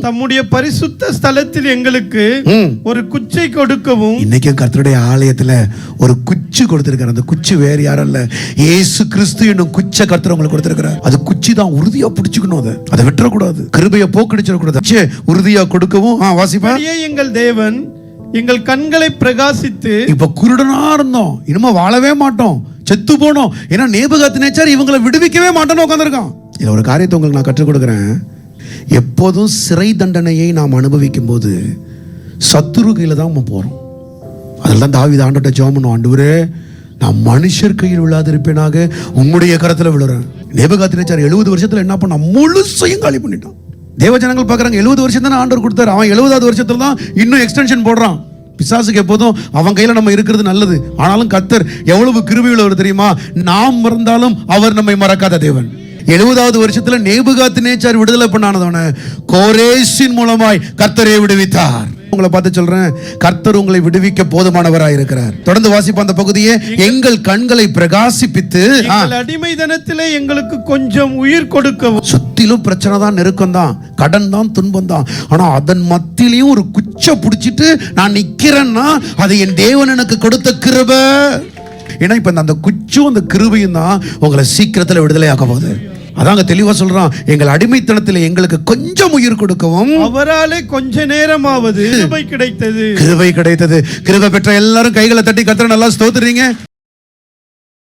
தம்முடைய பரிசுத்த ஸ்தலத்தில் எங்களுக்கு ஒரு குச்சை கொடுக்கவும். இன்னைக்கு கர்த்தருடைய ஆலயத்துல ஒரு குச்சி கொடுத்திருக்காரு. அந்த குச்சி வேற யாரும் இல்ல, இயேசு கிறிஸ்து என்னும் குச்சை கர்த்தர் உங்களுக்கு கொடுத்திருக்கிறார். அது குச்சி தான், உறுதியா பிடிச்சுக்கணும், அதை விட்டுறக்கூடாது, கிருபையை போக்கடிச்சிடக்கூடாது. உறுதியா கொடுக்கவும். வாசிப்பா. எங்கள் தேவன் எங்கள் கண்களை பிரகாசித்து. இப்ப குருடனா இருந்தோம், இனிமே வாழவே மாட்டோம், செத்து போனோம். ஏன்னா நேபுகாத்நேச்சார் இவங்களை விடுவிக்கவே மாட்டோன்னு உட்கார்ந்திருக்கான். இதுல ஒரு காரியத்தை உங்களுக்கு நான் கற்றுக் கொடுக்கிறேன். எப்போதும் சிறை தண்டனையை நாம் அனுபவிக்கும் போது சத்துரு கையில தான் நம்ம போறோம். அதெல்லாம் தாவீது ஆண்டவர்ட்ட ஜெபம் பண்ணுவான், ஆண்டவரே நான் மனுஷர் கையில் விழாதிருப்பேனாக உம்முடைய கரத்துல விழுறேன். நேபுகாத்நேச்சார் 70 வருஷத்துல என்ன பண்ண, முழுசையும் காலி பண்ணிட்டான். தேவஜனங்கள் பார்க்குறாங்க, 70 வருஷம் தானே ஆண்டவர் கொடுத்தாரு, அவன் 70வது வருஷத்துல தான் இன்னும் எக்ஸ்டென்ஷன் போடுறான். பிசாசுக்கு எப்போதும் அவன் கையில நம்ம இருக்கிறது நல்லது. ஆனாலும் கர்த்தர் எவ்வளவு கிருபையுள்ளவர் தெரியுமா? நாம் மறந்தாலும் அவர் நம்மை மறக்காத தேவன். 70வது வருஷத்துல நேபுகாத்நேச்சார் விடுதலை பண்ணானவன கோரேஷின் மூலமாய் கர்த்தரை விடுவித்தார். உங்களை பார்த்து சொல்றேன், கர்த்தர் உங்களை விடுவிக்க போதுமானவராய் இருக்கிறார். தொடர்ந்து வாசிப்போம் அந்த பகுதியை. எங்கள் கண்களை பிரகாசிப்பித்து அடிமைதனத்திலே எங்களுக்கு கொஞ்சம் உயிர் கொடுக்கவும். சுத்திலும் பிரச்சனை தான், நெருக்கம் தான், கடன் தான், துன்பம் தான். ஆனா அதன் மத்தியிலையும் ஒரு குச்சை பிடிச்சிட்டு நான் நிக்கிறேன்னா அது என் தேவன் எனக்கு கொடுத்த கிருபை. ஏன்னா இப்ப அந்த குச்சும் அந்த கிருபையும் தான் உங்களை சீக்கிரத்துல விடுதலை ஆக்க போகுது. அதாங்க தெளிவா சொல்றான், எங்கள் அடிமைத்தனத்தில் எங்களுக்கு கொஞ்சம் உயிர் கொடுக்கவும் அவராலே கொஞ்ச நேரமாவது கிருபை கிடைத்தது. கிருபை கிடைத்தது. கிருபை பெற்ற எல்லாரும் கைகளை தட்டி கர்த்தரை நல்லா ஸ்தோத்திரீங்க.